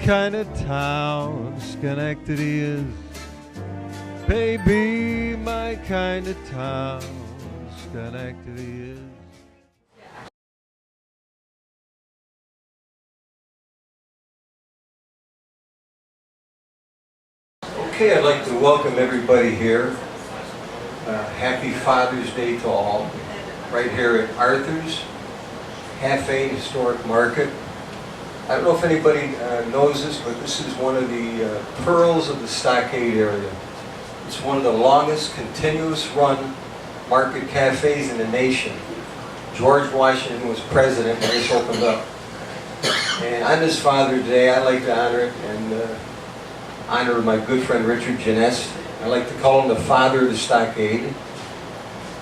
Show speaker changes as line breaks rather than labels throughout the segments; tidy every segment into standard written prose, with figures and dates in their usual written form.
kind of town Schenectady is. Baby, my kind of town Schenectady is. Okay, I'd like to welcome everybody here. Happy Father's Day to all. Right here at Arthur's Cafe Historic Market. I don't know if anybody knows this, but this is one of the pearls of the Stockade area. It's one of the longest continuous run market cafes in the nation. George Washington was president when this opened up. And on this Father's Day, I like to honor it and honor my good friend Richard Genest. I like to call him the father of the Stockade.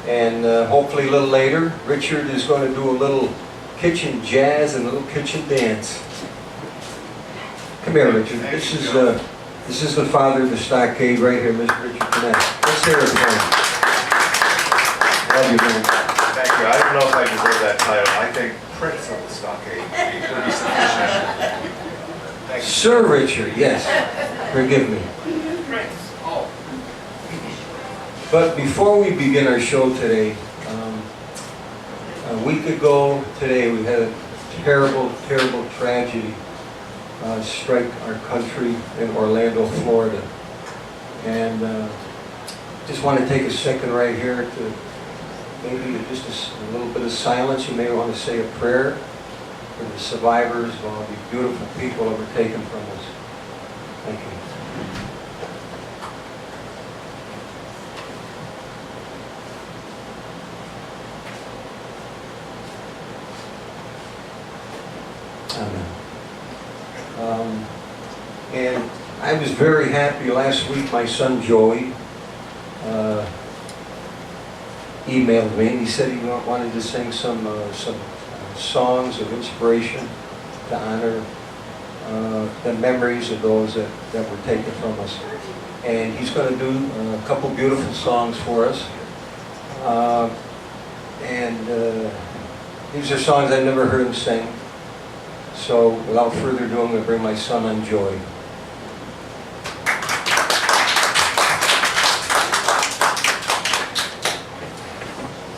And hopefully a little later, Richard is going to do a little kitchen jazz and a little kitchen dance. Come here, Richard. This is the father of the Stockade right here, Mr. Richard Genest. Let's hear it for him. Love you, man.
Thank you. I don't know if I deserve that title. I think Prince of the Stockade would be sufficient. Thank you.
Sir Richard, yes. Forgive me. But before we begin our show today, a week ago today we had a terrible, terrible tragedy strike our country in Orlando, Florida. And just want to take a second right here to maybe just a little bit of silence. You may want to say a prayer for the survivors of all the beautiful people that were taken from us. Thank you. And I was very happy last week. My son Joey emailed me and he said he wanted to sing some songs of inspiration to honor the memories of those that were taken from us. And he's going to do a couple beautiful songs for us. These are songs I've never heard him sing. So without further ado, I'm going to bring my son on Joy.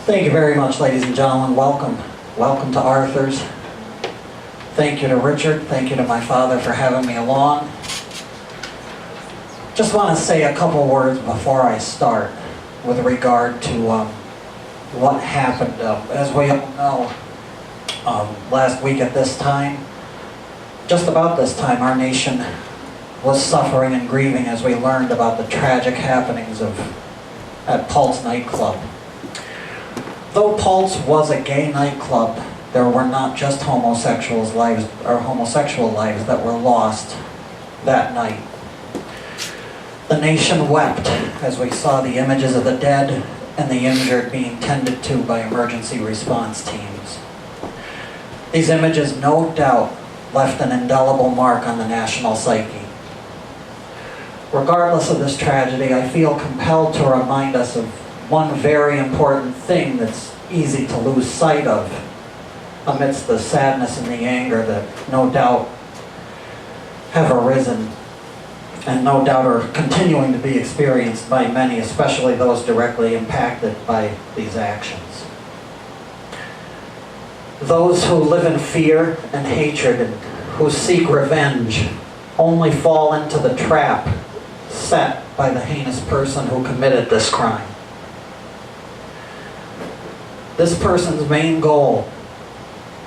Thank you very much, ladies and gentlemen. Welcome. Welcome to Arthur's. Thank you to Richard. Thank you to my father for having me along. Just want to say a couple words before I start with regard to what happened. As we all know, last week at this time, just about this time, our nation was suffering and grieving as we learned about the tragic happenings at Pulse nightclub. Though Pulse was a gay nightclub, there were not just homosexual lives that were lost that night. The nation wept as we saw the images of the dead and the injured being tended to by emergency response teams. These images, no doubt, left an indelible mark on the national psyche. Regardless of this tragedy, I feel compelled to remind us of one very important thing that's easy to lose sight of amidst the sadness and the anger that no doubt have arisen and no doubt are continuing to be experienced by many, especially those directly impacted by these actions. Those who live in fear and hatred and who seek revenge only fall into the trap set by the heinous person who committed this crime. This person's main goal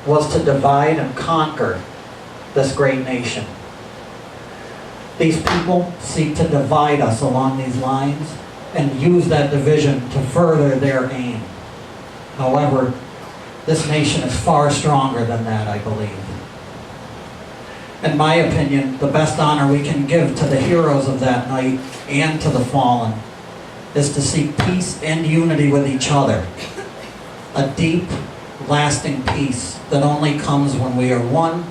was to divide and conquer this great nation. These people seek to divide us along these lines and use that division to further their aim. However, this nation is far stronger than that, I believe. In my opinion, the best honor we can give to the heroes of that night and to the fallen is to seek peace and unity with each other. A deep, lasting peace that only comes when we are one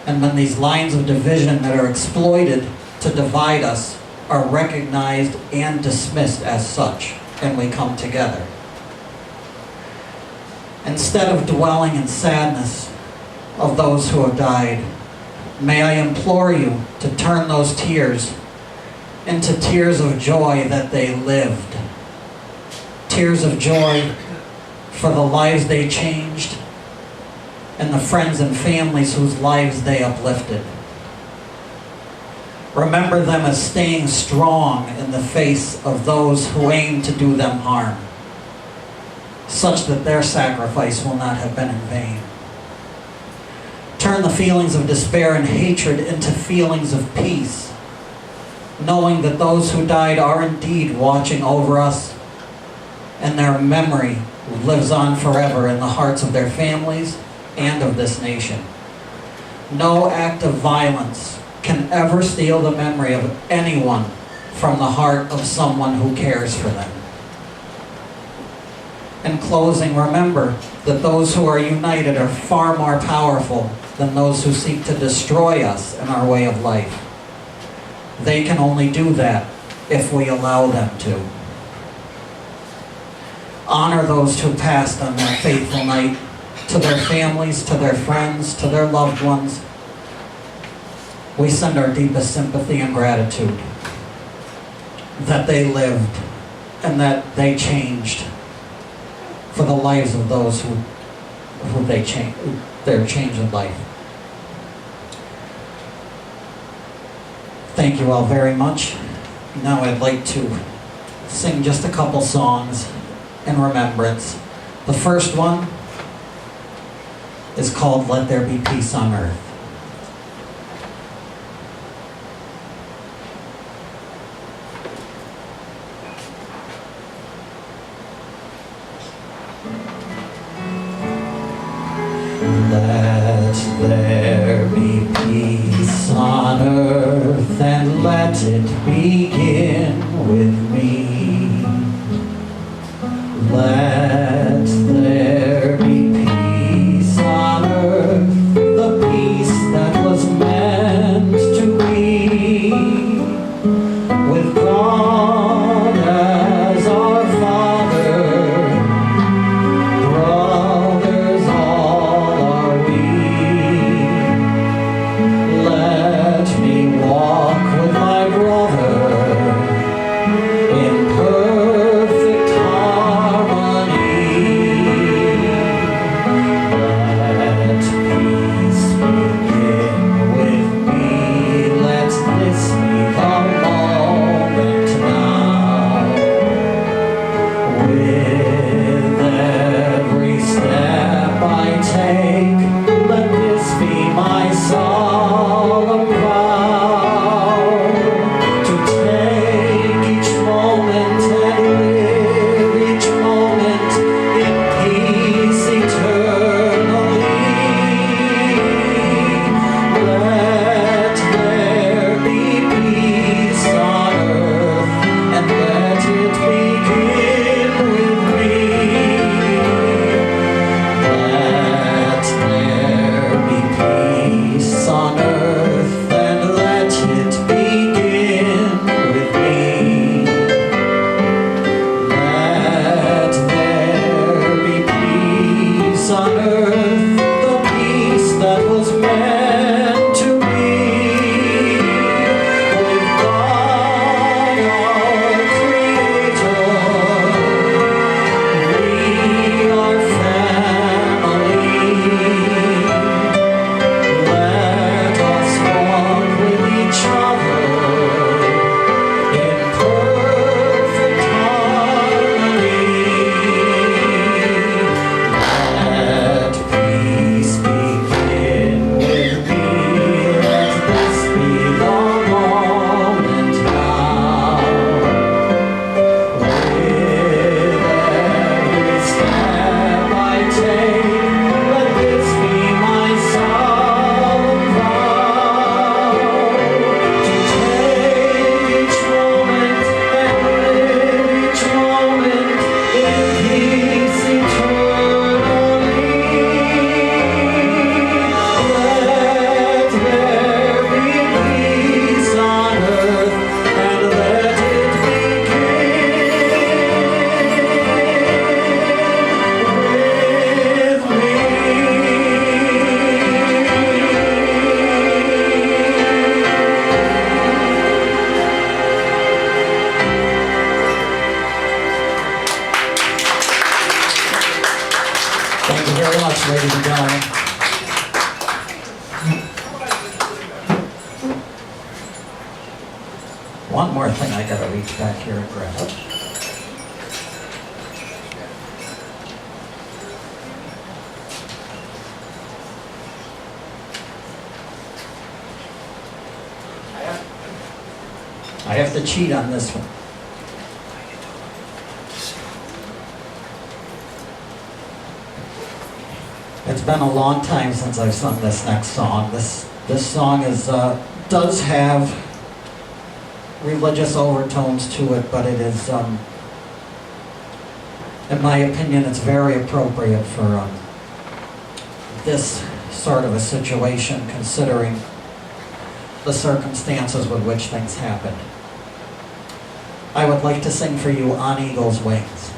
and when these lines of division that are exploited to divide us are recognized and dismissed as such, and we come together. Instead of dwelling in sadness of those who have died, May I implore you to turn those tears into tears of joy that they lived. Tears of joy for the lives they changed and the friends and families whose lives they uplifted. Remember them as staying strong in the face of those who aim to do them harm, such that their sacrifice will not have been in vain. Turn the feelings of despair and hatred into feelings of peace, knowing that those who died are indeed watching over us, and their memory lives on forever in the hearts of their families and of this nation. No act of violence can ever steal the memory of anyone from the heart of someone who cares for them. In closing, remember that those who are united are far more powerful than those who seek to destroy us and our way of life. They can only do that if we allow them to. Honor those who passed on that fateful night. To their families, to their friends, to their loved ones, we send our deepest sympathy and gratitude that they lived and that they changed for the lives of those who they changed, their change in life. Thank you all very much. Now I'd like to sing just a couple songs in remembrance. The first one is called Let There Be Peace on Earth. Let there be peace on earth, and let it begin with me. Let there be peace on earth, the peace that was meant to be, with God as our Father, brothers all are we. Let me walk with my brother much, ladies and gentlemen. One more thing, I gotta reach back here and grab it. I have to cheat on this one. It's been a long time since I've sung this next song. This song does have religious overtones to it, but it is, in my opinion, it's very appropriate for this sort of a situation, considering the circumstances with which things happened. I would like to sing for you On Eagle's Wings.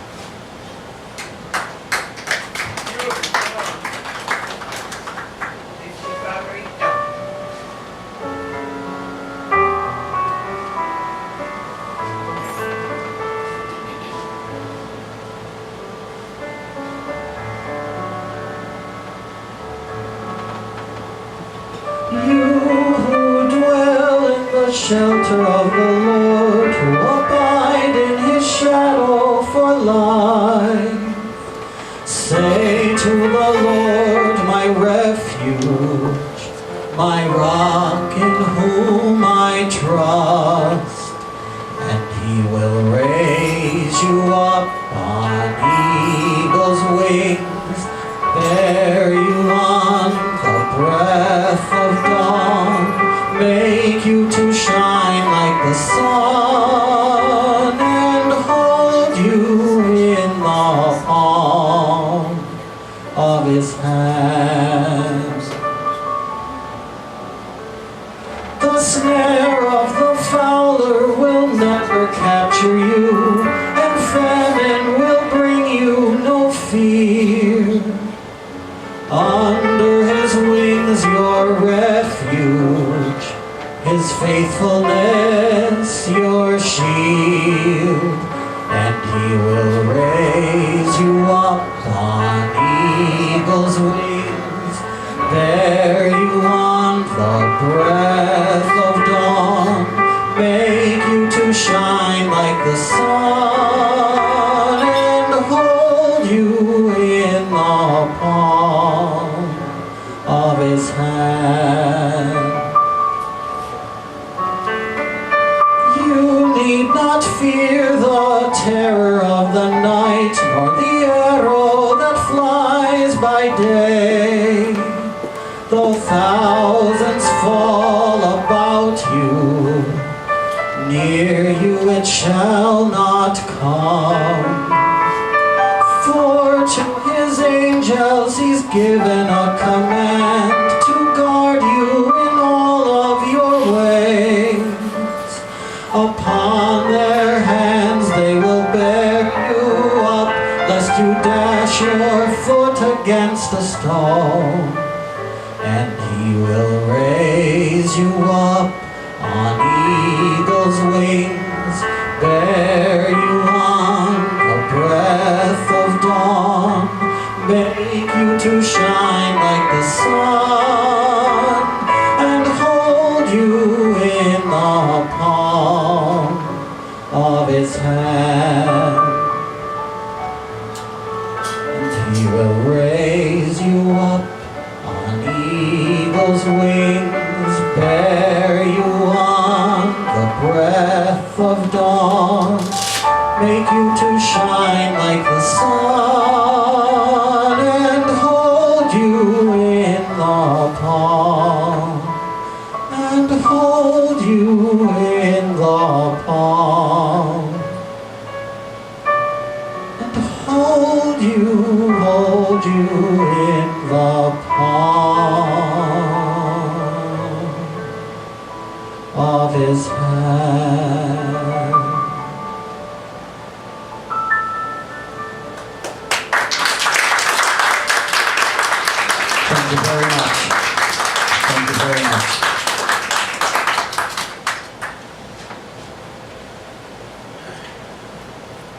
You who dwell in the shelter of the Lord, who abide in His shadow for life, say to the Lord, my refuge, my rock in whom I trust, and He will raise you up on eagle's wings, bear you on the breath of dawn, make you to shine like the sun, and hold you in the palm of His hands. The snare of the fowler will never capture you, and famine will bring you no fear. Under His wings your refuge, His faithfulness your shield, and He will raise you up on eagle's wings, bear you on the breath of dawn, make you to shine like the sun, and hold you in the palm of His hand. You need not fear the terror of the night, nor the arrow that flies by day. Though thousands fall about you, near you it shall not come. For to His angels He's given a command to guard you in all of your ways. Upon their hands they will bear you up, lest you dash your foot against a stone. And He will raise you up on eagle's wings, bear you on the breath of dawn, make you to shine like the sun, and hold you in the palm of His hand. And He will raise you up on eagle's wings, bear you on the breath of dawn, make you to shine like the sun, and hold you in the palm, and hold you in the palm, and hold you in the palm of His hand. Thank you very much. Thank you very much.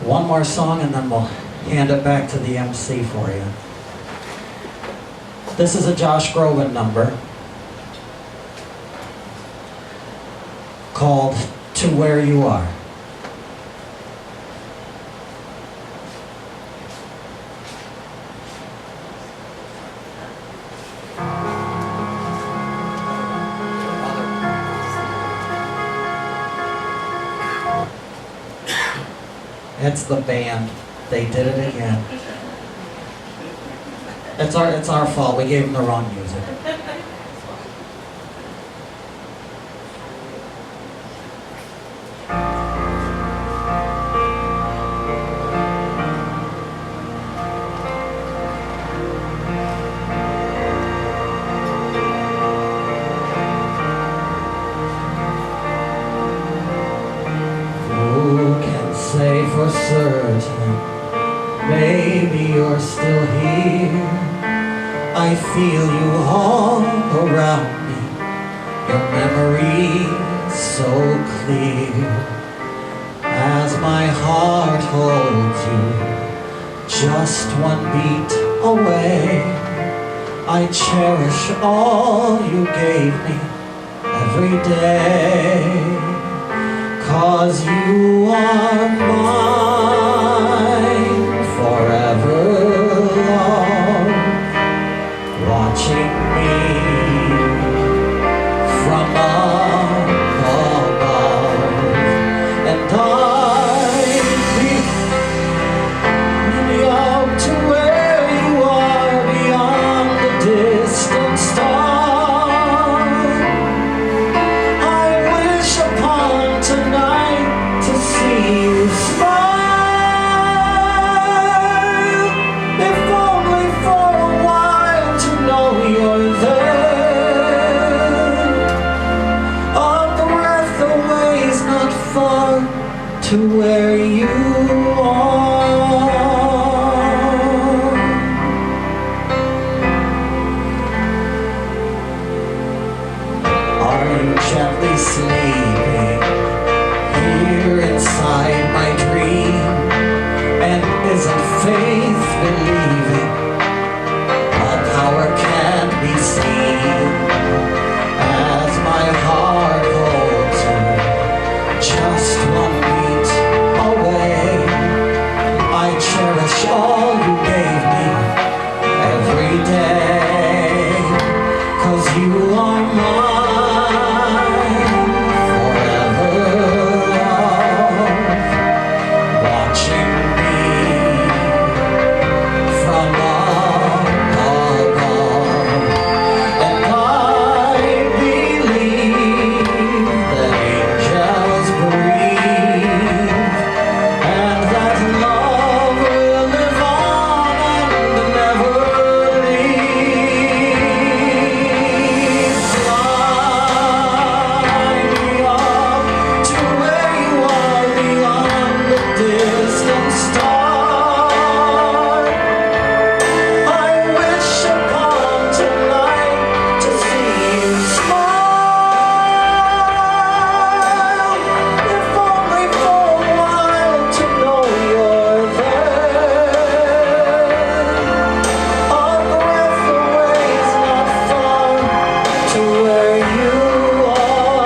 One more song and then we'll hand it back to the MC for you. This is a Josh Groban number called To Where You Are. It's the band. They did it again. It's our fault. We gave them the wrong music. Who can say for certain? Maybe you're still here. I feel you all around me. Your memory so clear. As my heart holds you, just one beat away. I cherish all you gave me every day. 'Cause you are mine forever, love, watching me from above. And I'd be really up to where you are beyond the distant star. I wish upon tonight to see you smile, if only for a while to know you're there. A breath away is not far to where you are. Are you gently sleeping here inside my dream? And isn't faith believing all power can be seen? As my heart holds you, just one beat away, I cherish all you gave me every day. 'Cause you are mine forever, love, watching me from above. And I believe that angels breathe, and that love will live on and never leave. Fly me up to where you are beyond the distant star. I wish upon tonight to see you smile, if only for a while to know you're there. A breath away is not far to where you are.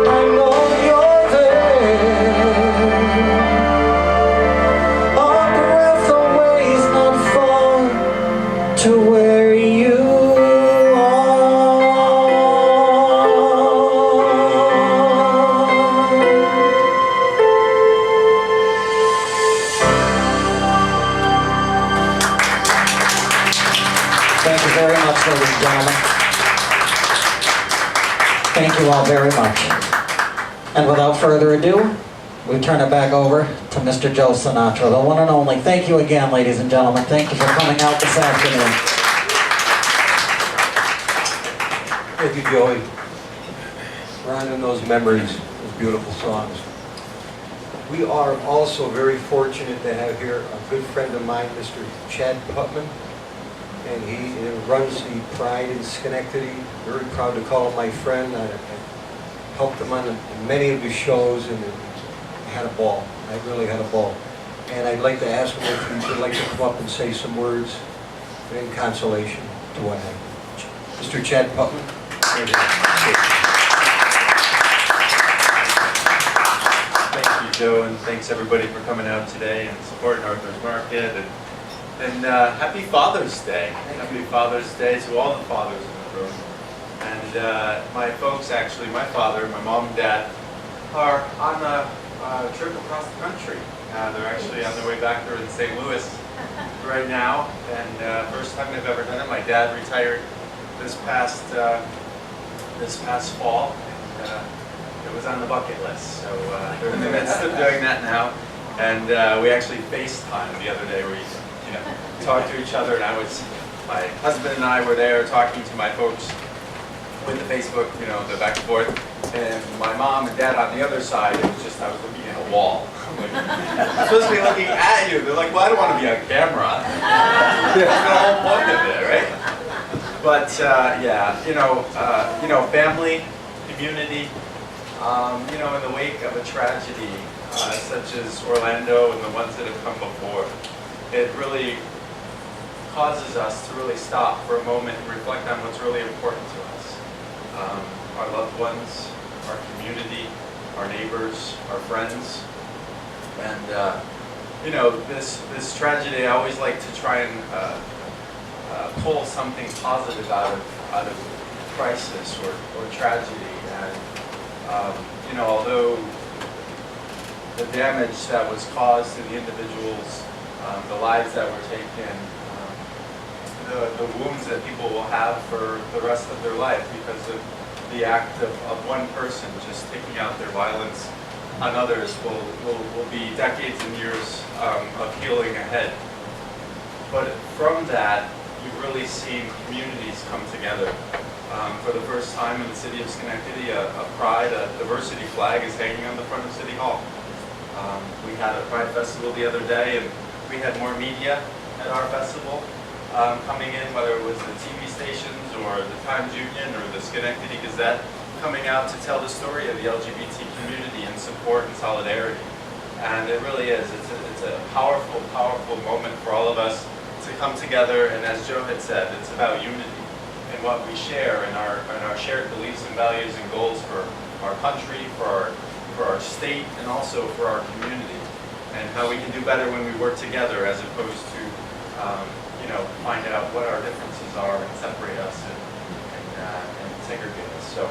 I know you're there. A breath away is not far to where you Thank you very much, ladies and gentlemen. Thank you all very much. And without further ado, we turn it back over to Mr. Joe Sinatra, the one and only. Thank you again, ladies and gentlemen. Thank you for coming out this afternoon.
Thank you, Joey. We're honoring those memories, those beautiful songs. We are also very fortunate to have here a good friend of mine, Mr. Chad Putman, and he runs the Pride in Schenectady. Very proud to call him my friend. I helped him on many of his shows, and I had a ball. I really had a ball. And I'd like to ask him if he would like to come up and say some words in consolation to what happened. Mr. Chad Putman.
Thank you, Joe, and thanks everybody for coming out today and supporting Arthur's Market. And happy Father's Day. Happy Father's Day to all the fathers in the room. And my folks, actually, my father, my mom and dad, are on a trip across the country. They're actually on their way back. They're in St. Louis right now, and first time they've ever done it. My dad retired this past fall. It was on the bucket list, so they're in the midst of doing that now. And we actually FaceTimed the other day, where we talked to each other, and my husband and I were there talking to my folks with the Facebook, the back and forth, and my mom and dad on the other side. It was just, I was looking at a wall. I'm like, I'm supposed to be looking at you. They're like, well, I don't want to be on camera. That's the whole point of it, right? But family, community, in the wake of a tragedy such as Orlando and the ones that have come before, it really causes us to really stop for a moment and reflect on what's really important to us. Our loved ones, our community, our neighbors, our friends. And this tragedy, I always like to try and pull something positive out of crisis or tragedy. And although the damage that was caused to the individuals, the lives that were taken, the wounds that people will have for the rest of their life because of the act of one person just taking out their violence on others will be decades and years of healing ahead. But from that, you've really seen communities come together. For the first time in the city of Schenectady, a pride, a diversity flag is hanging on the front of City Hall. We had a Pride Festival the other day, and we had more media at our festival coming in, whether it was the TV stations or the Times Union or the Schenectady Gazette, coming out to tell the story of the LGBT community in support and solidarity. And it really is. It's a powerful, powerful moment for all of us to come together. And as Joe had said, it's about unity and what we share and our shared beliefs and values and goals for our country, for our state, and also for our community, and how we can do better when we work together as opposed to find out what our differences are and separate us and segregate us. So,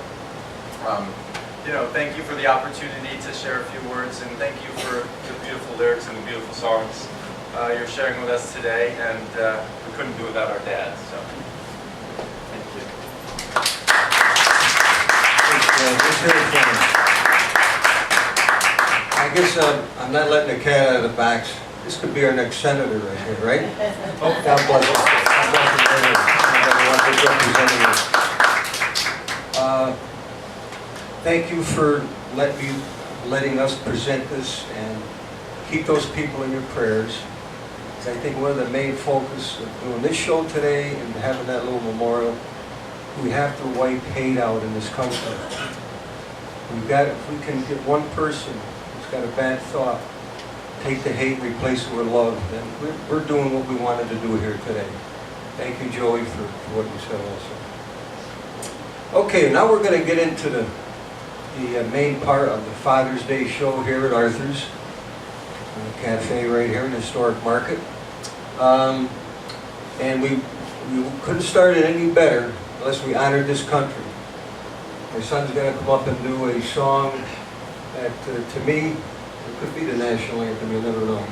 thank you for the opportunity to share a few words, and thank you for the beautiful lyrics and the beautiful songs you're sharing with us today. And we couldn't do without our dad. So, thank you.
I guess I'm not letting the cat out of the box. This could be our next senator right here, right? Oh, God bless you. God bless you. Thank you for letting us present this, and keep those people in your prayers. I think one of the main focus of doing this show today and having that little memorial, we have to wipe hate out in this country. If we can get one person who's got a bad thought, take the hate, replace it with love, then we're doing what we wanted to do here today. Thank you, Joey, for what you said also. Okay, now we're going to get into the main part of the Father's Day show here at Arthur's Cafe right here in the Historic Market. And we couldn't start it any better unless we honored this country. My son's going to come up and do a song that, to me, it could be the national anthem, you never know.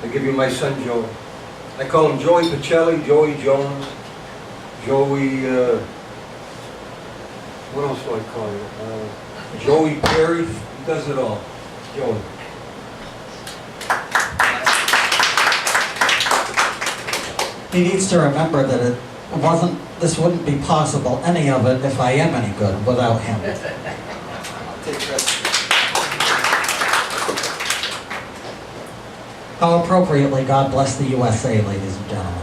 I give you my son, Joey. I call him Joey Pacelli, Joey Jones, Joey, what else do I call you? Joey Perry, he does it all. Joey.
He needs to remember that this wouldn't be possible, any of it, if I am any good, without him. How appropriately, God bless the USA, ladies and gentlemen.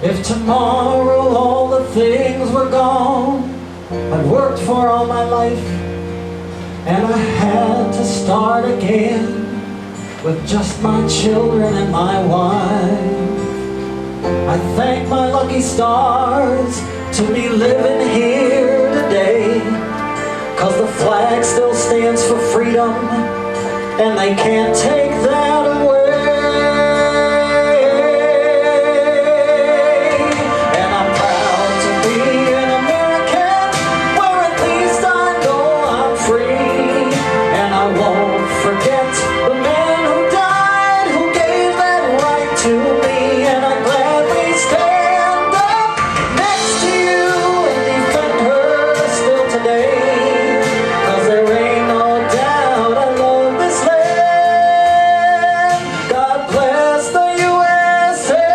If tomorrow all the things were gone I've worked for all my life, and I had to start again with just my children and my wife, I thank my lucky stars to be living here today, 'cause the flag still stands for freedom, and they can't take that away. And I'm proud to be an American, where at least I know I'm free. And I won't forget the man who died, who gave that right to me. And I gladly stand up next to you and defend her still today, 'cause there ain't no doubt I love this land. God bless the USA.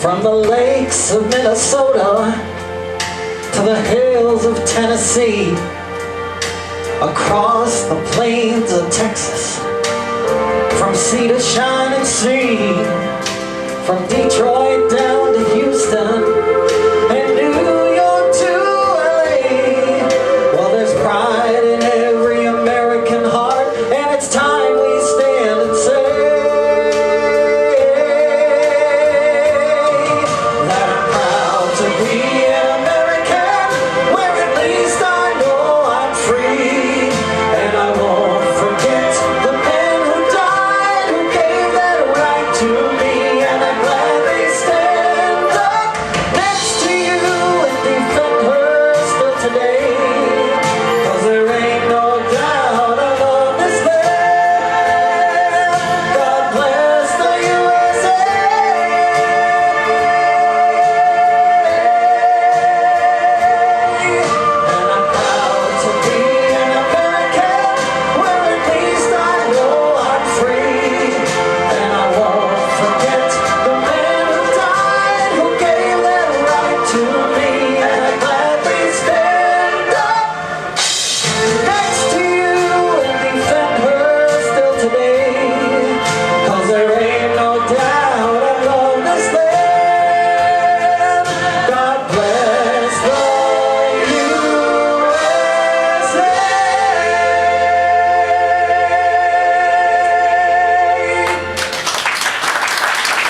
From the lakes of Minnesota to the hills of Tennessee, across the plains of Texas, from sea to shining sea, from Detroit down to Houston and New York to LA. Well, there's pride in every American heart, and it's time we stand and say that I'm proud to be an American, where at least I know I'm free. And I won't forget the men who died, who gave that right to me. And I gladly stand up next to you and defend her still today, 'cause there ain't no doubt I love this land. God bless the USA. And I'm proud to be an American, where at least I know I'm free. And I won't forget the man who died, who gave that right to me. And I gladly stand up next to you and defend her still today, 'cause there ain't no doubt I love this land. God bless the USA.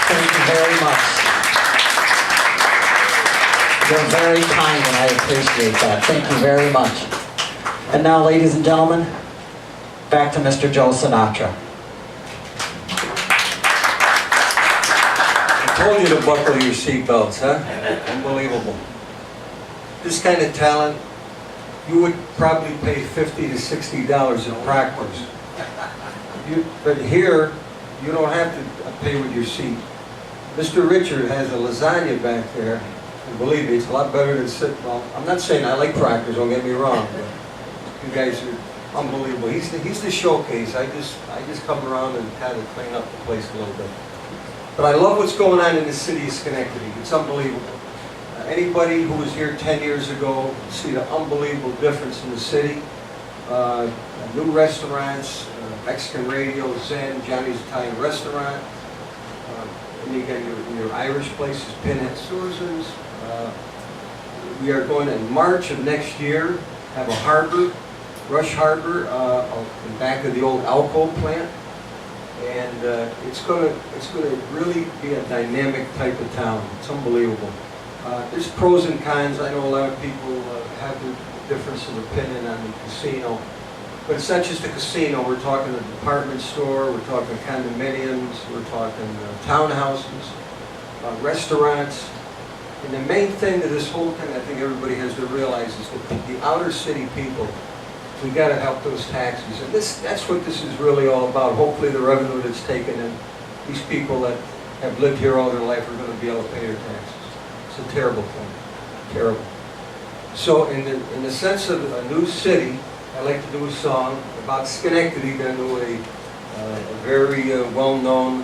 Thank you very much. You're very kind, and I appreciate that. Thank you very much. And now, ladies and gentlemen, back to Mr. Joe Sinatra.
I told you to buckle your seatbelts, huh? Unbelievable. This kind of talent, you would probably pay $50 to $60 at Proctor's. But here, you don't have to pay with your seat. Mr. Richard has a lasagna back there, and believe me, it's a lot better than sitting. Well, I'm not saying I like Proctor's, don't get me wrong, but you guys are unbelievable. He's the showcase. I just come around and kind of clean up the place a little bit. But I love what's going on in the city of Schenectady. It's unbelievable. Anybody who was here 10 years ago see the unbelievable difference in the city. New restaurants, Mexican Radio, Zen, Johnny's Italian Restaurant. And you got your Irish places, Pinhead Susan's. We are going in March of next year, have a harbor, Rush Harbor, in back of the old Alco plant. And it's going to really be a dynamic type of town. It's unbelievable. There's pros and cons. I know a lot of people have a difference of opinion on the casino. But it's not just a casino. We're talking a department store, we're talking condominiums, we're talking townhouses, restaurants. And the main thing to this whole thing I think everybody has to realize is that the outer city people, we got to help those taxes. And that's what this is really all about. Hopefully the revenue that's taken in, these people that have lived here all their life are going to be able to pay their taxes. It's a terrible thing. Terrible. So in the sense of a new city, I like to do a song about Schenectady. Going to do a very well-known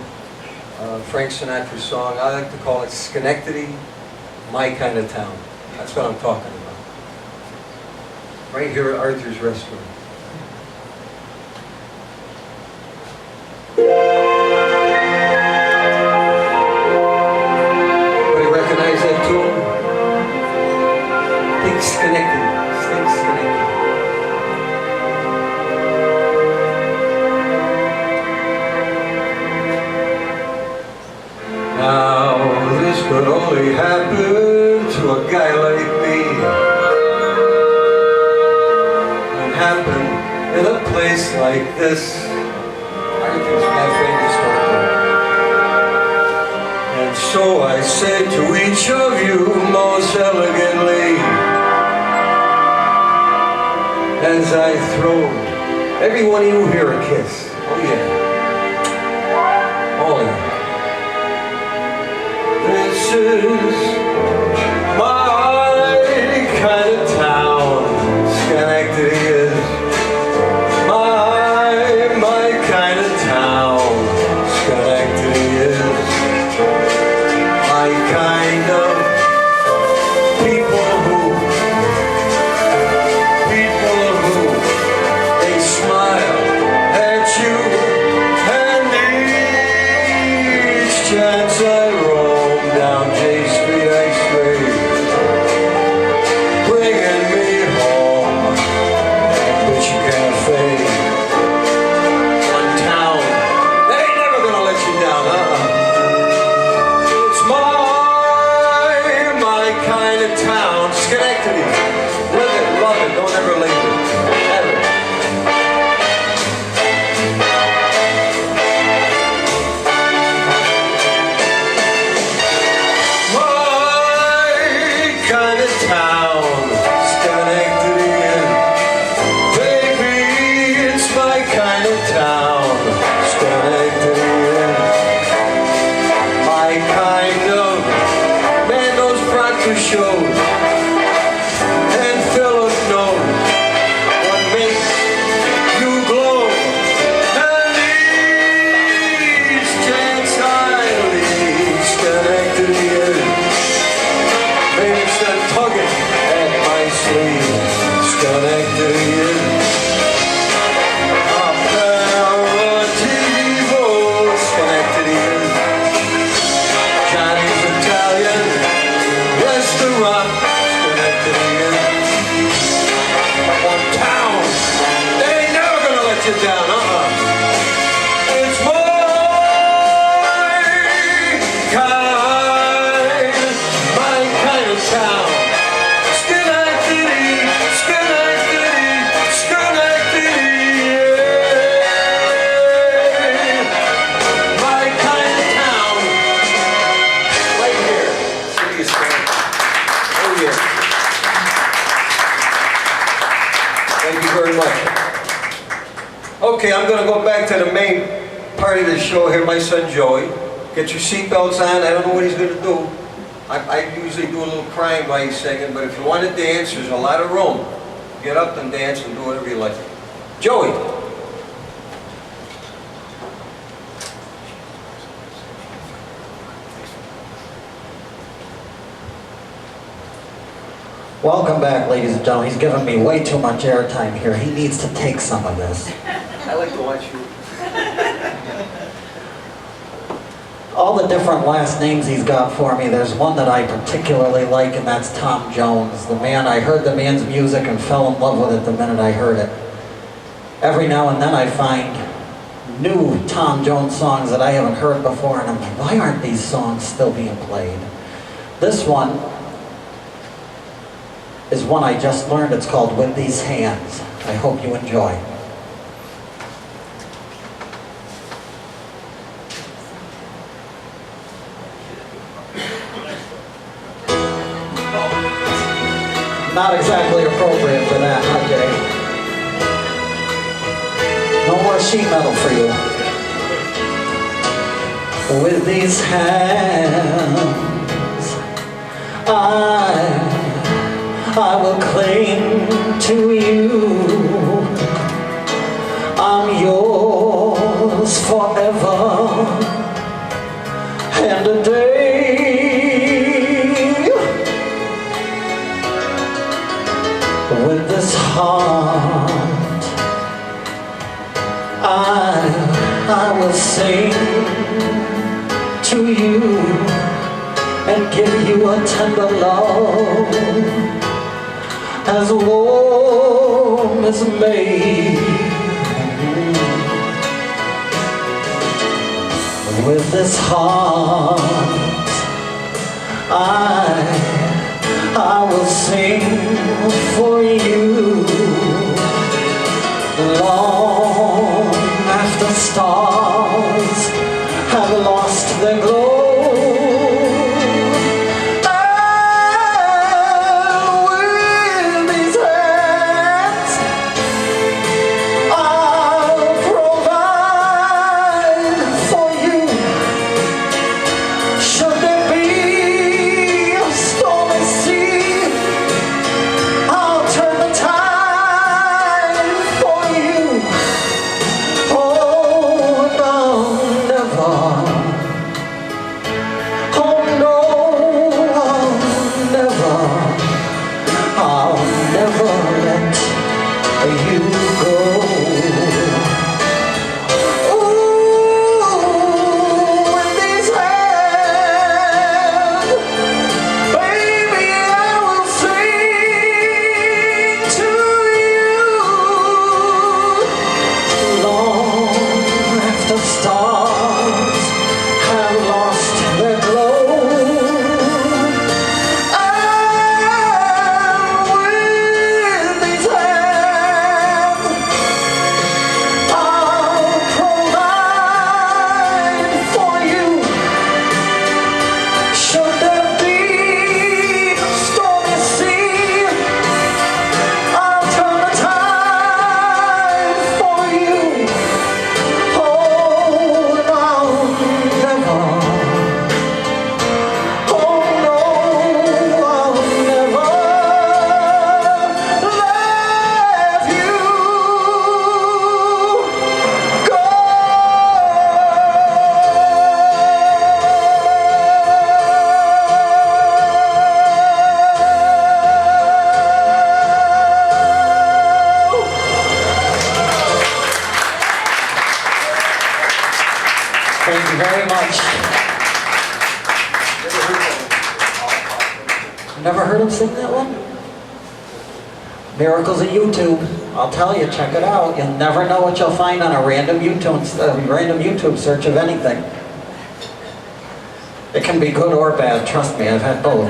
Frank Sinatra song. I like to call it Schenectady, My Kind of Town. That's what I'm talking about. right here at Arthur's Restaurant. Everybody recognize that tune? Think Schenectady. Think Schenectady. Now, this could only happen to a guy like me. It happened in a place like this, Arthur's Cafe Historical. And so I said to each of you most elegantly, as I throw every one of you here a kiss. Oh yeah. Oh yeah. This is my kind of town. Schenectady is my kind of town. Schenectady is my kind of people who they smile at you, and each chance I roam down J Street I stray, bringing me home at Cafe. One town, they ain't never gonna let you down, It's my kind of town, Schenectady. Live it, love it, don't ever leave it, ever. Kind of town, Schenectady is. Baby, it's my kind of town, Schenectady is. My kind of man, those Bronco shows, and Philip knows what makes you glow. And each chance I leave, Schenectady is. Maybe instead tugging at my sleeve, Schenectady is aperitivo, Schenectady is Johnny's Italian restaurant, Schenectady is one town, they ain't never gonna let you down, It's my kind of town. Schenectady, Schenectady, Schenectady, yeah. My kind of town. Right here, city of Schenectady. Oh yeah. Thank you very much. Okay, I'm going to go back to the main part of the show here. My son Joey. Get your seatbelts on. I don't know what he's going to do. I usually do a little crying while he's singing, but if you want to dance, there's a lot of room. Get up and dance and do whatever you like. Joey.
Welcome back, ladies and gentlemen. He's given me way too much airtime here. He needs to take some of this.
I like to watch you.
All the different last names he's got for me, there's one that I particularly like, and that's Tom Jones. The man, I heard the man's music and fell in love with it the minute I heard it. Every now and then I find new Tom Jones songs that I haven't heard before, and I'm like, why aren't these songs still being played? This one is one I just learned. It's called With These Hands. I hope you enjoy. Not exactly appropriate for that, huh, Jay? No more sheet metal for you. With these hands, I will cling to you. I'm yours forever and a day. With this heart, I will sing to you and give you a tender love as warm as May. With this heart, I will sing for you long after stars have lost their glow. And with these hands, I'll provide for you. Should there be a stormy sea, I'll turn the tide for you. Oh, and I'll never, oh no, I'll never let you go. Ooh, in these hands, baby, I will sing to you long after stars have lost their glow. And with these hands, I'll provide for you. Should there be a stormy sea, I'll turn the tide for you. Oh, and I'll never, oh no, I'll never let you go. Thank you very much. Never heard him sing that one? Miracles of YouTube. I'll tell you, check it out. You'll never know what you'll find on a random YouTube search of anything. It can be good or bad, trust me, I've had both.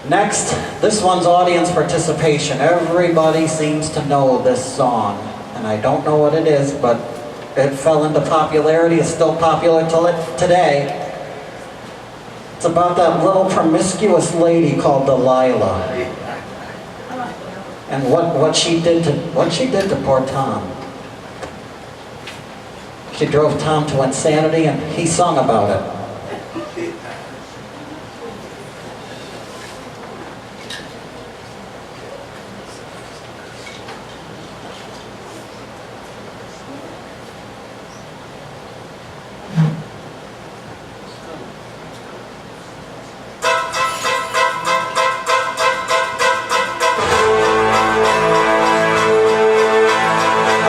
Next, this one's audience participation. Everybody seems to know this song, and I don't know what it is, but it fell into popularity. It's still popular today. It's about that little promiscuous lady called Delilah, and what she did to poor Tom. She drove Tom to insanity, and he sung about it.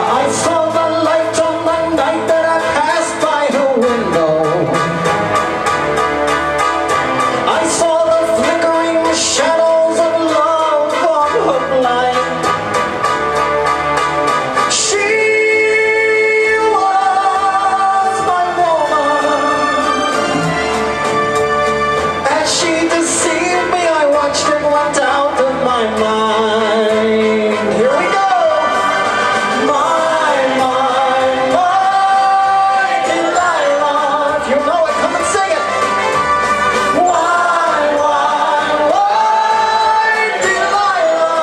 I saw the light on the night that I passed by her window. I saw the flickering shadows of love on her blind. She was my woman. As she deceived me, I watched and went out of my mind. Here we go. My Delilah. If you know it, come and sing it. Why, Delilah?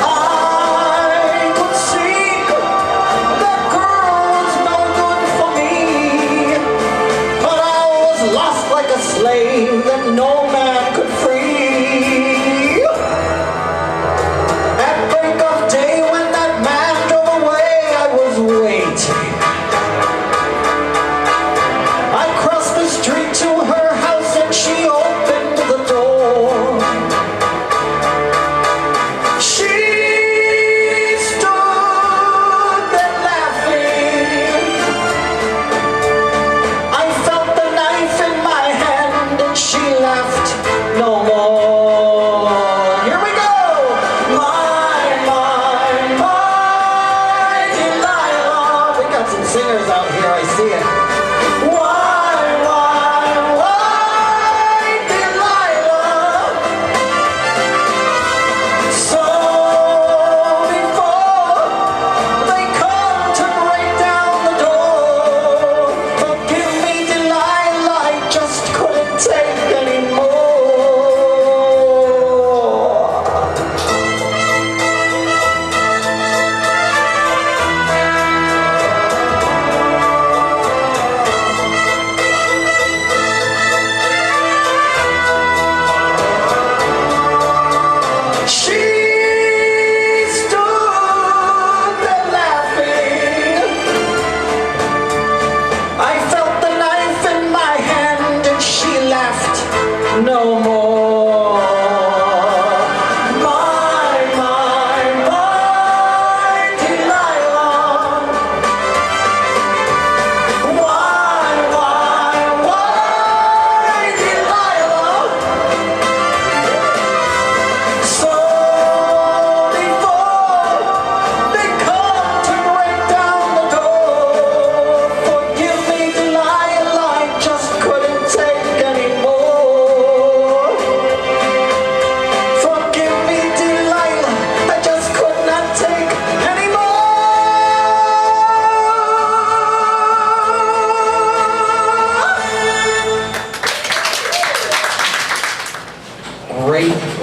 I could see that girl was no good for me, but I was lost like a slave that no man could free.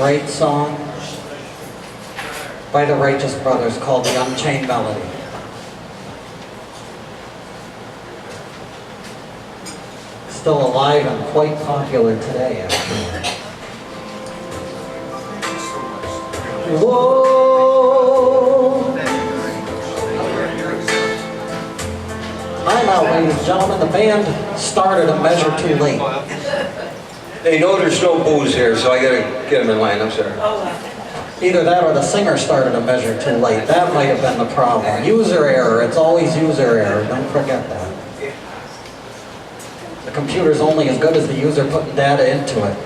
great song by the Righteous Brothers called The Unchained Melody. Still alive and quite popular today, actually. Whoa! Time out, ladies and gentlemen. The band started a measure too late.
They know there's no booze here, so I gotta get them in line. I'm sorry.
Either that or the singer started a measure too late. That might have been the problem. User error. It's always user error. Don't forget that. The computer's only as good as the user putting data into it.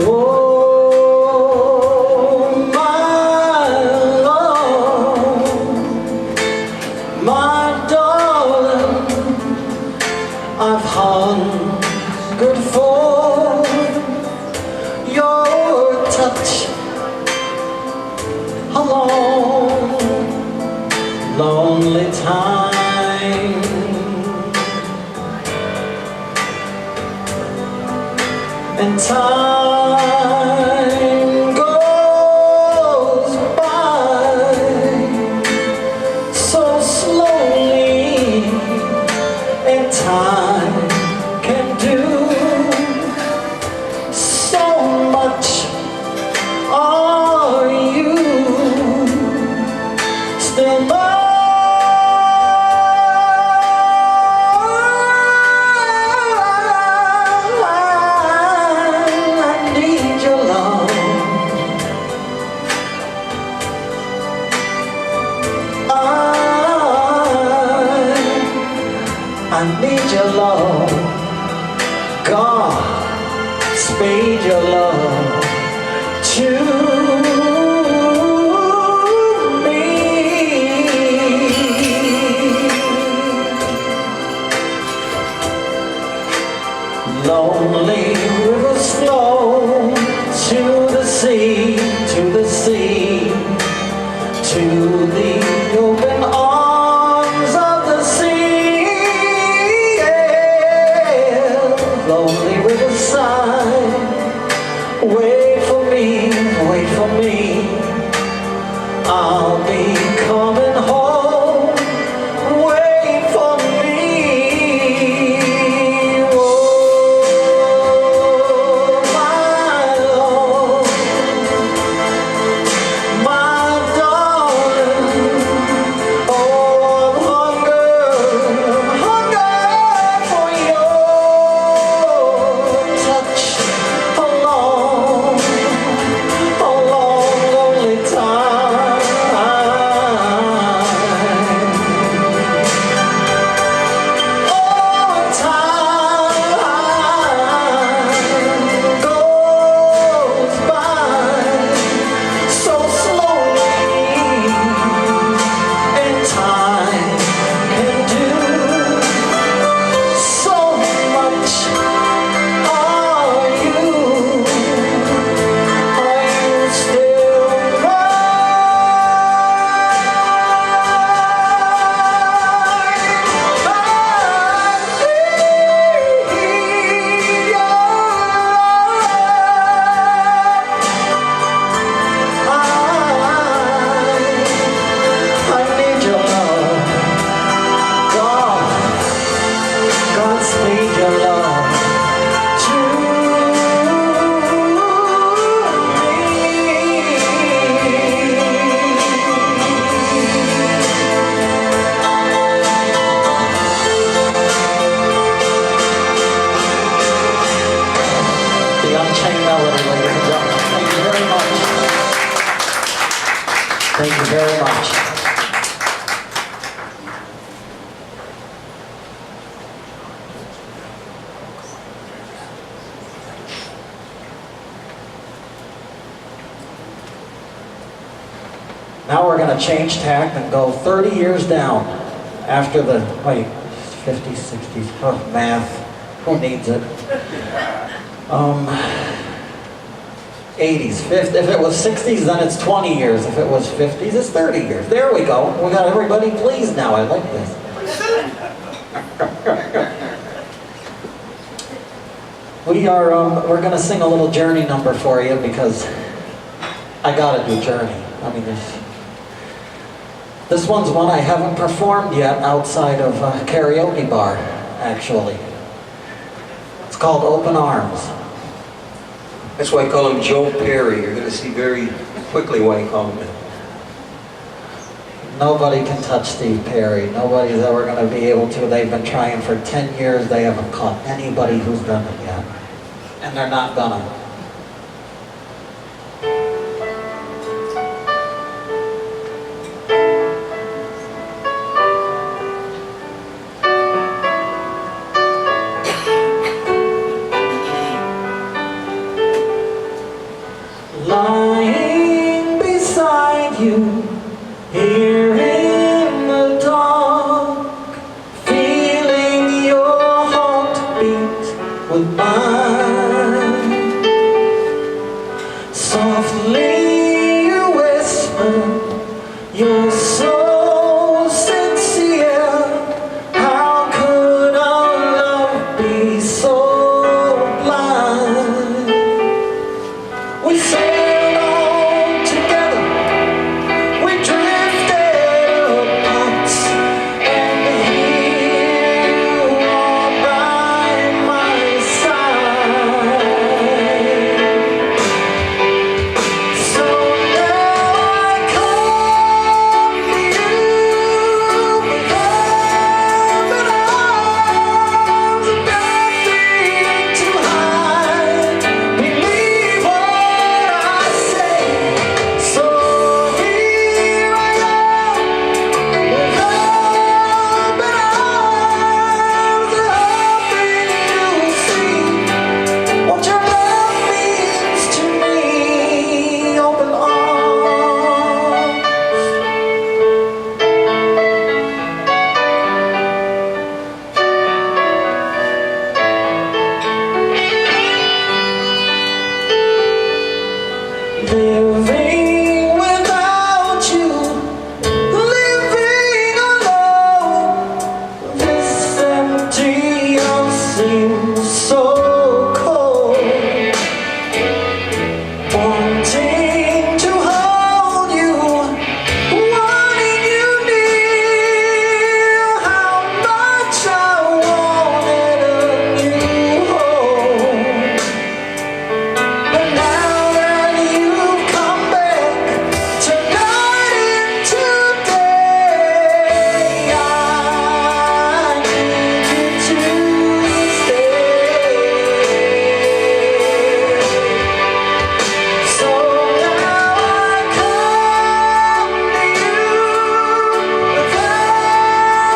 Whoa, my love, my darling, I've hungered for your touch a long, lonely time. And time goes by so slowly, and time can do so much. Are you still mine? I need your love. God, speed your love to me. Lonely rivers flow to the sea, to the sea, to the open arms of the sea. Lonely riverside, wait for me, wait for me. I'll be coming home, wait for me. Oh, my love, my darling. Oh, I'm hunger for your touch. A long, lonely time. Oh, time goes by so slowly, and time can do so much. Are you still I need your love. God, speed your love to The Unchained Melody, ladies and gentlemen. Thank you very much. Thank you very much. Now we're going to change tack and go 30 years down after the, 50s, 60s, math, who needs it? 80s, 50s. If it was 60s, then it's 20 years. If it was 50s, it's 30 years. There we go. We got everybody pleased now. I like this. We're going to sing a little Journey number for you because I got to do Journey. I mean, this one's one I haven't performed yet outside of a karaoke bar, actually. It's called Open Arms.
That's why I call him Joe Perry. You're going to see very quickly why I call him that.
Nobody can touch Steve Perry. Nobody's ever going to be able to. They've been trying for 10 years. They haven't caught anybody who's done it yet. And they're not gonna. Lying beside you, here in the dark, feeling your heartbeat with mine. Softly you whisper, you're so sincere. How could our love be so blind? We sailed on together, we drifted apart, and here you are by my side. So now I come to you with open arms and nothing to hide. Believe what I say. So here I am with open arms, hoping you'll see what your love means to me. Open arms. Living without you, living alone. This empty house seems so cold. Wanting to hold you, wanting you near. How much I wanted a new home. But now that you've come back tonight and today, I need you to stay. So now I come to you with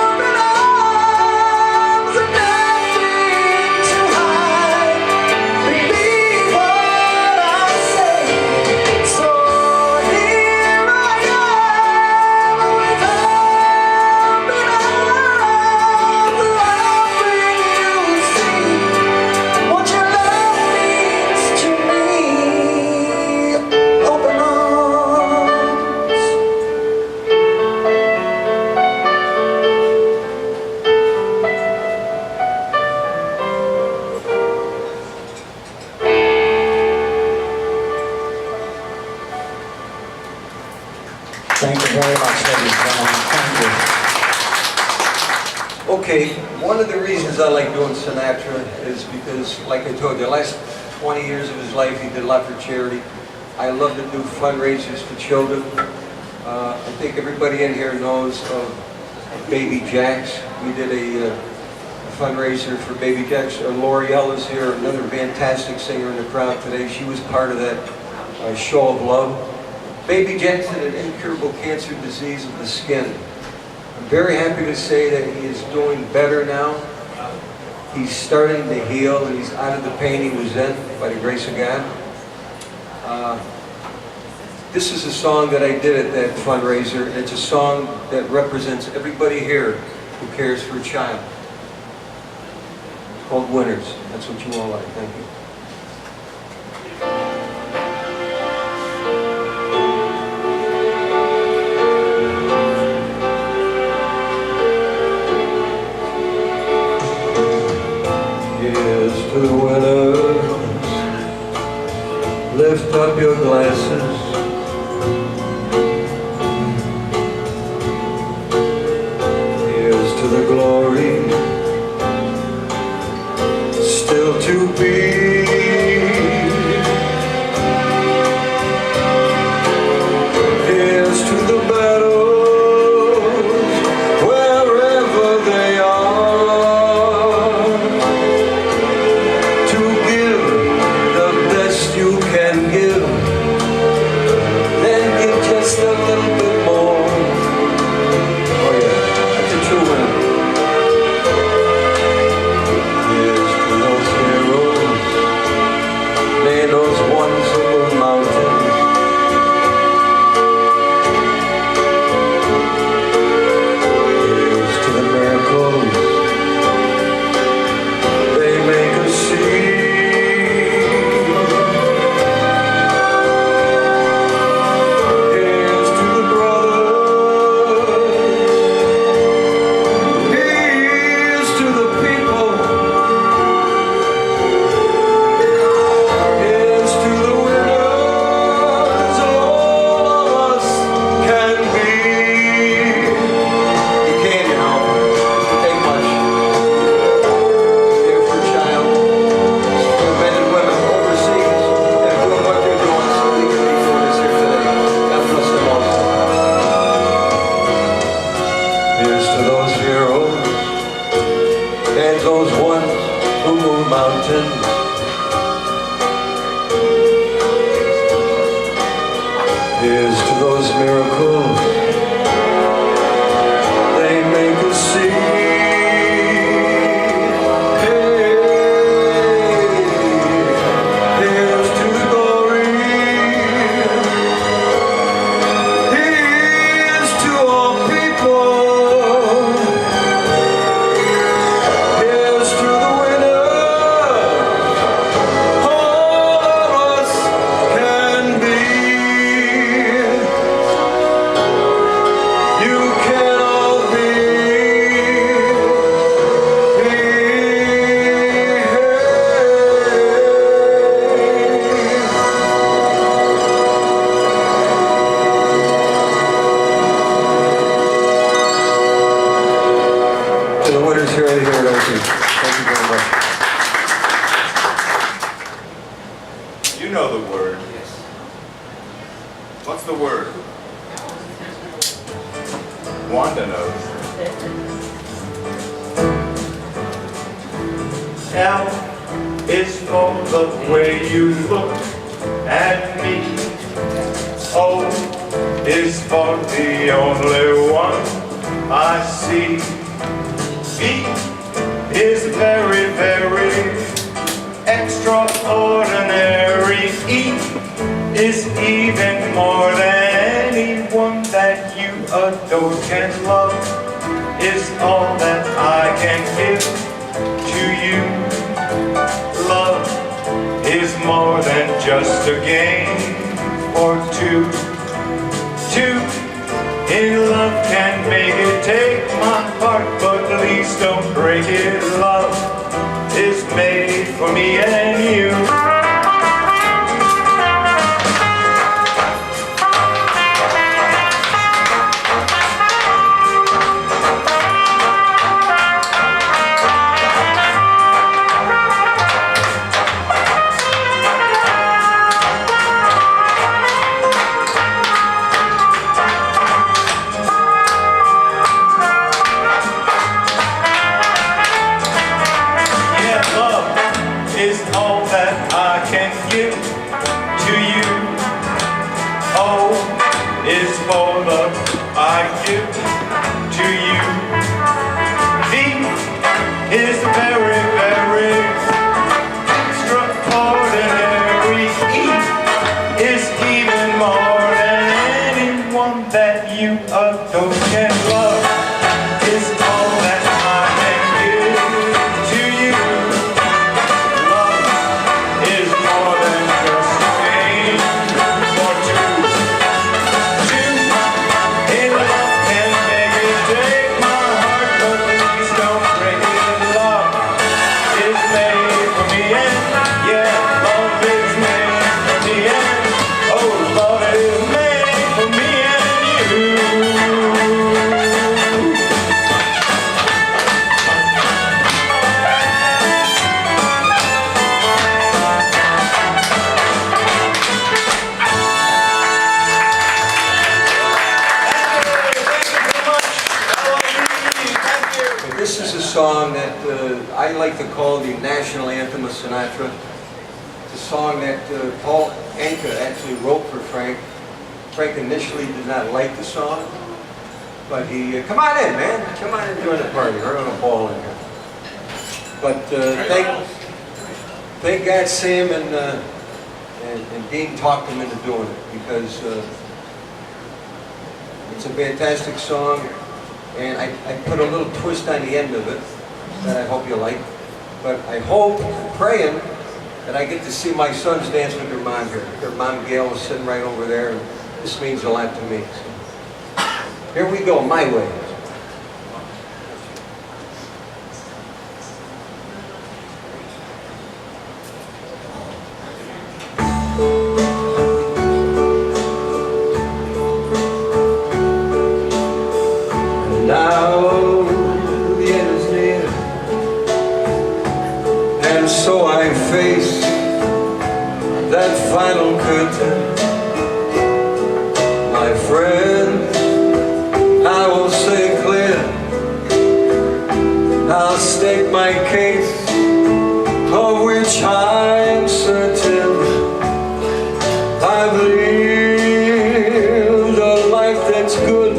open arms and nothing to hide. Believe what I say. So here I am with open arms, hoping you'll see what your love means to me. Open arms. Thank you very much, ladies and gentlemen. Thank you.
Okay, one of the reasons I like doing Sinatra is because, like I told you, the last 20 years of his life he did a lot for charity. I love to do fundraisers for children. I think everybody in here knows of Baby Jacks. We did a fundraiser for Baby Jacks. L'Oreal is here, another fantastic singer in the crowd today. She was part of that show of love. Baby Jacks had an incurable cancer disease of the skin. I'm very happy to say that he is doing better now. He's starting to heal and he's out of the pain he was in by the grace of God. This is a song that I did at that fundraiser. It's a song that represents everybody here who cares for a child. It's called Winners. That's what you all like. Thank you. Here's to those miracles they make us see. Hey, here's to the glory. Here's to all people. Here's to the winner. All of us can be. You can all be. To the winners here and here, thank you. Thank you very much.
You know the word. What's the word? Wanda knows.
L is for the way you look at me. O is for the only one I see. B is very, very extraordinary. E is even more than anyone that you adore can love. Is all that I can give to you. Love is more than just a game or two. Two in love can make it. Take my heart, but please don't break it. Love is made for me and you. Is all that I can give to you. O is for the I give to you. V is very, very extraordinary. E is even more than anyone that you adore can love. Is all that I can give to you.
This is a song that I like to call the national anthem of Sinatra. It's a song that Paul Anka actually wrote for Frank. Frank initially did not like the song, but he, come on in, man. Come on in and join the party. We're on a ball in here. But thank God Sam and Dean talked him into doing it, because it's a fantastic song. And I put a little twist on the end of it that I hope you like. But I hope, praying, that I get to see my sons dance with their mom here. Their mom, Gail, is sitting right over there, and this means a lot to me. So, here we go, my way. Now the end is near, and so I face that final curtain. My friend, I will say it's good.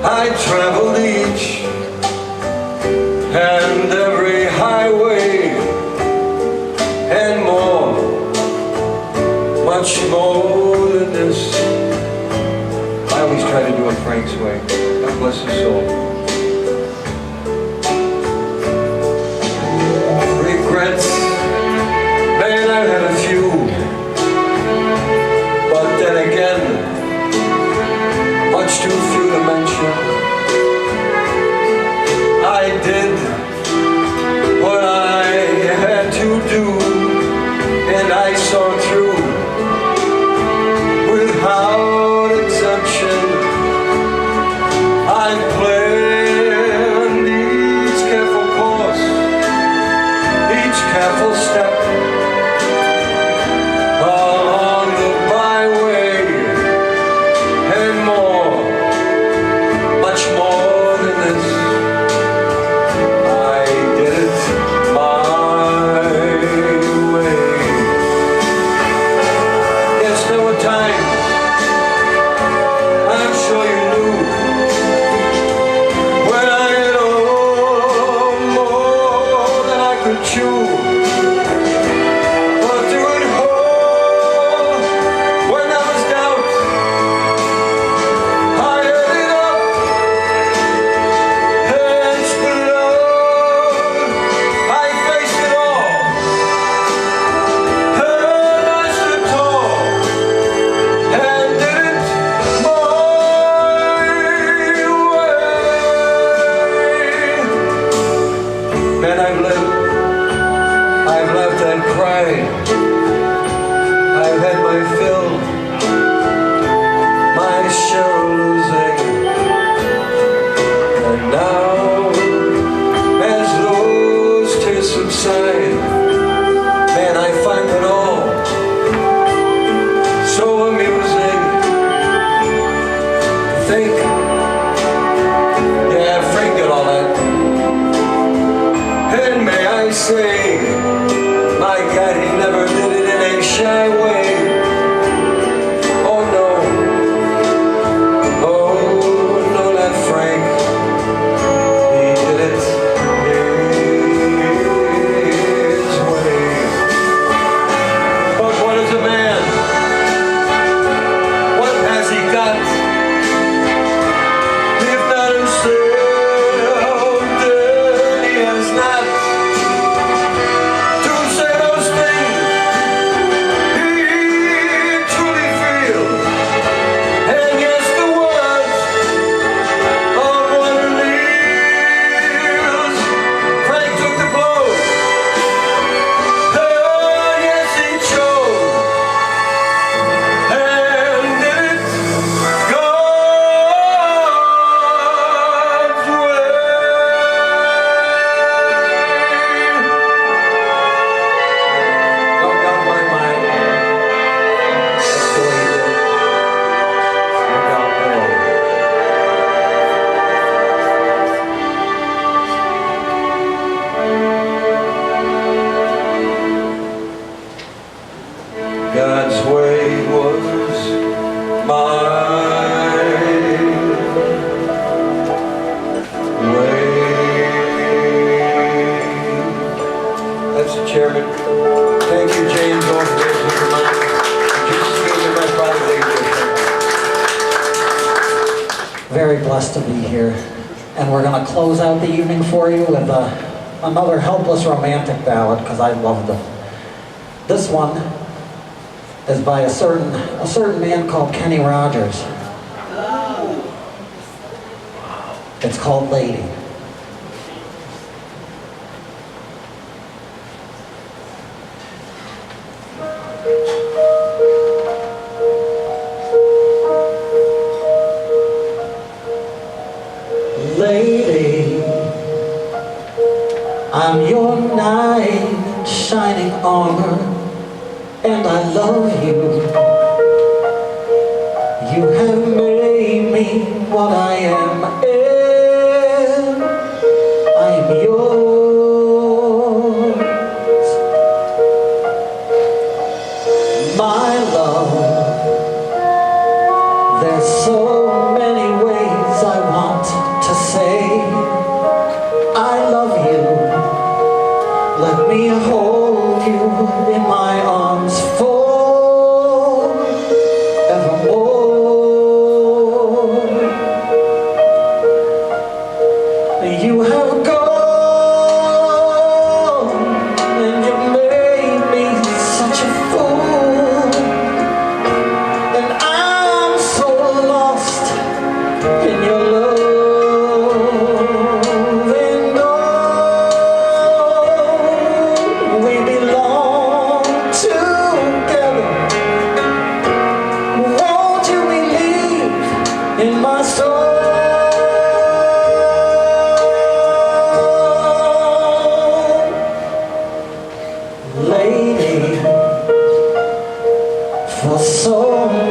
I traveled each and every highway and more, much more than this. I always try to do it Frank's way. God bless his soul. Regrets, man, I've had a few, but then again, much too few to mention. I did what I had to do, and I saw through without exemption. I planned each careful course, each careful step along the byway, and more, much more than this. I did it my way. Yes, there were times, I'm sure you knew, when I had more than I could chew. But through it all, when there was doubt, I held it up and split out. I faced it all, and I stood tall, and did it my way. Man, I've left and cried. I've had my fill, my share of losing. And now, as those tears subside, man, I find it all so amusing. Think, yeah, Frank did all that. And may I say, my God, he never did it in a shy way. Oh no, oh no, not Frank. He did it his way. But what is a man? What has he got? If not himself, then he has not to say those things he truly feels. And yes, the words of one who lives. Frank took the blows, and yes, he chose, and did it God's way. Don't doubt my mind. That's the way he did it. No doubt my own. God's way was my way. That's the chairman. Thank you, James, all for raising your money. Jesus gave me my Father's Day.
Very blessed to be here. And we're going to close out the evening for you with another helpless romantic ballad, because I love them. This one is by a certain man called Kenny Rogers. It's called Lady. Lady, I'm your knight in shining armor, and I love you. You have made me what I am, and I am yours. My love, there's so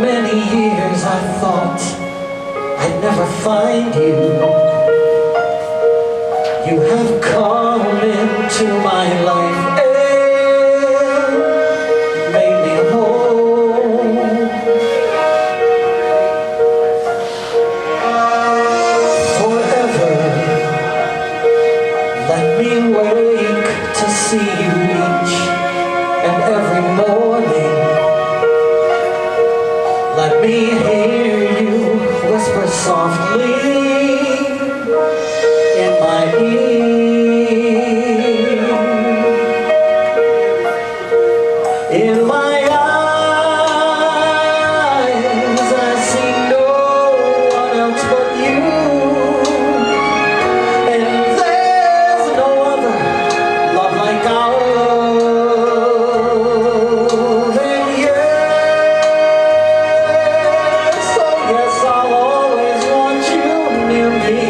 many years I thought I'd never find you. You have come into my life and made me whole. Forever, let me wake to see you each and every morning. Let me hear you whisper softly in my ear. In my eyes, I see no one else but you, and there's no other love like our love. And yes, oh yes, I'll always want you near me.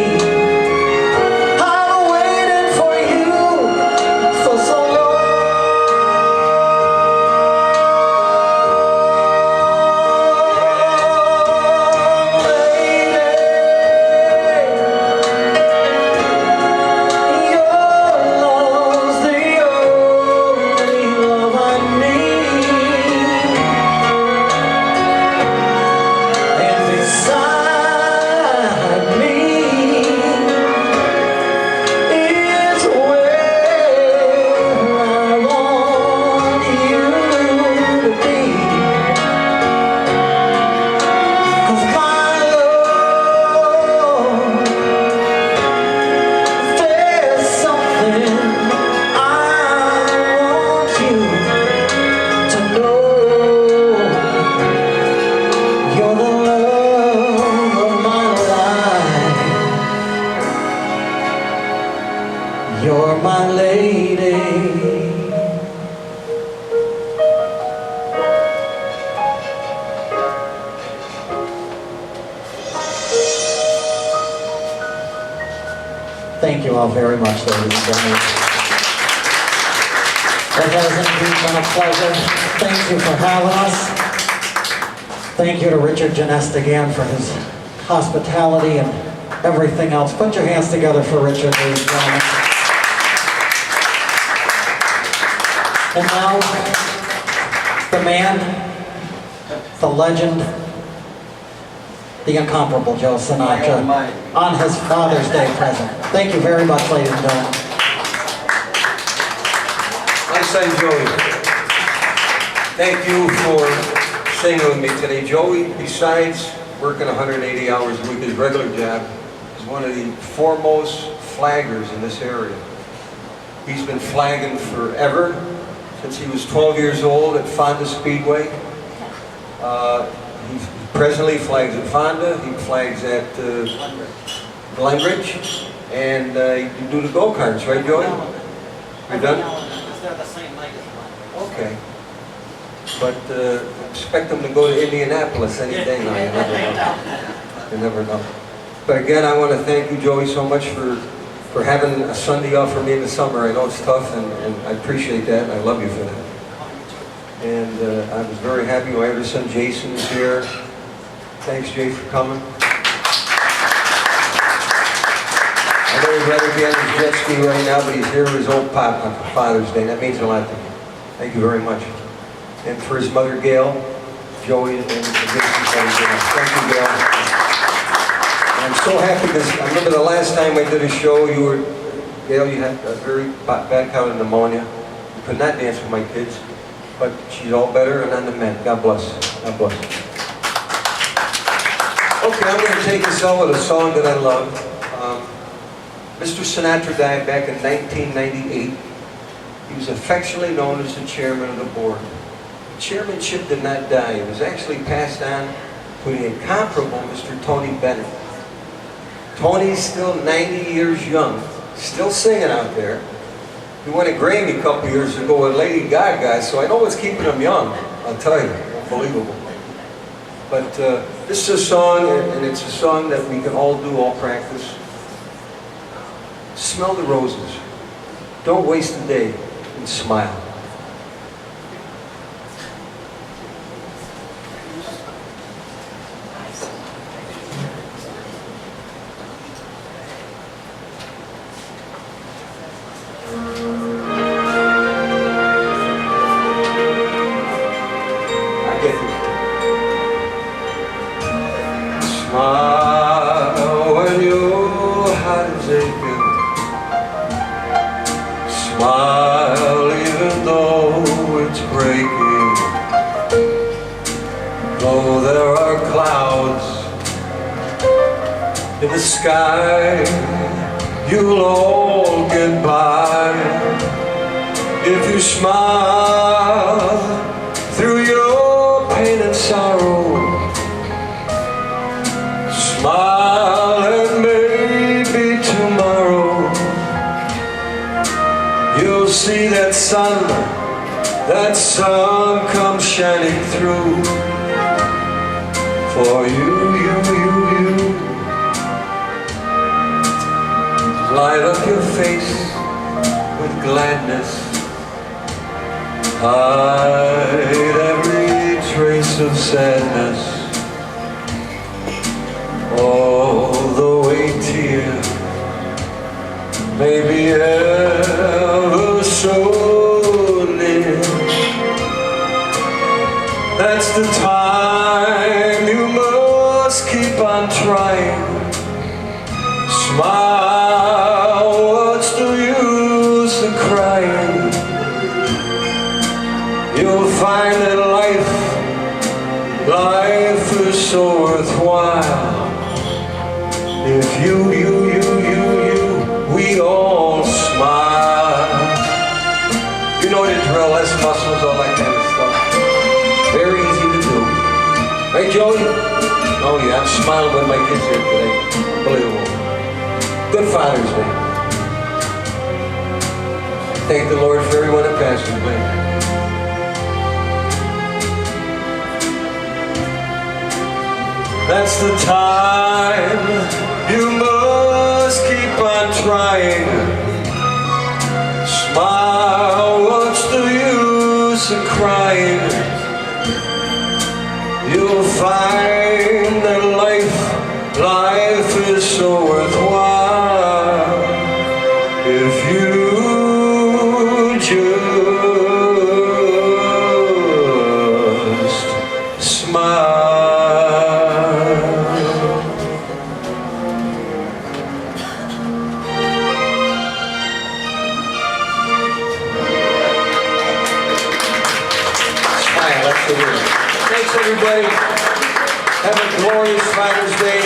I'm waiting for you for so long. You're my lady. Thank you all very much, ladies and gentlemen. It has indeed been a pleasure. Thank you for having us. Thank you to Richard Genest again for his hospitality and everything else. Put your hands together for Richard, ladies and gentlemen. And now, the man, the legend, the incomparable Joe Sinatra, on his Father's Day present. Thank you very much, ladies and gentlemen.
My son Joey, thank you for singing with me today. Joey, besides working 180 hours a week, his regular job, is one of the foremost flaggers in this area. He's been flagging forever, since he was 12 years old at Fonda Speedway. He presently flags at Fonda, he flags at Glenbridge, and you do the go-karts, right, Joey? You're done? Okay. But expect them to go to Indianapolis any day now, you never know. You never know. But again, I want to thank you, Joey, so much for having a Sunday off for me in the summer. I know it's tough, and I appreciate that, and I love you for that. And I was very happy. My other son, Jason, is here. Thanks, Jay, for coming. I know he'd rather be on his jet ski right now, but he's here with his old pop on Father's Day. That means a lot to me. Thank you very much. And for his mother, Gail, Joey, and Jason, thank you, Gail. I'm so happy because I remember the last time I did a show, Gail, you had a very bad bout of pneumonia. You could not dance with my kids, but she's all better and on the mend. God bless. God bless. Okay, I'm going to take us out with a song that I love. Mr. Sinatra died back in 1998. He was affectionately known as the chairman of the board. The chairmanship did not die. It was actually passed on to the incomparable Mr. Tony Bennett. Tony's still 90 years young, still singing out there. He won a Grammy a couple years ago with Lady Gaga, so I know what's keeping him young, I'll tell you. Unbelievable. But this is a song, and it's a song that we can all do, all practice. Smell the roses. Don't waste a day, and smile. Smile when your heart is aching. Smile even though it's breaking. Though there are clouds in the sky, you'll all get by if you smile through your pain and sorrow. Smile and maybe tomorrow you'll see that sun come shining through for you. Light up your face with gladness, hide every trace of sadness. Although a tear may be ever so near, that's the time you must keep on trying. Smile, what's the use of crying? You'll find that life is so worthwhile if we all smile. You know the drill, less muscles, all that kind of stuff. Very easy to do. Right, Joey? Oh yeah, I'm smiling with my kids here today. Unbelievable. Good Father's Day. Thank the Lord for everyone that passed away. That's the time you must keep on trying. Smile, what's the use of crying? You'll find that life is so worthwhile if you just smile. Smile, that's the word. Thanks everybody. Have a glorious Father's Day.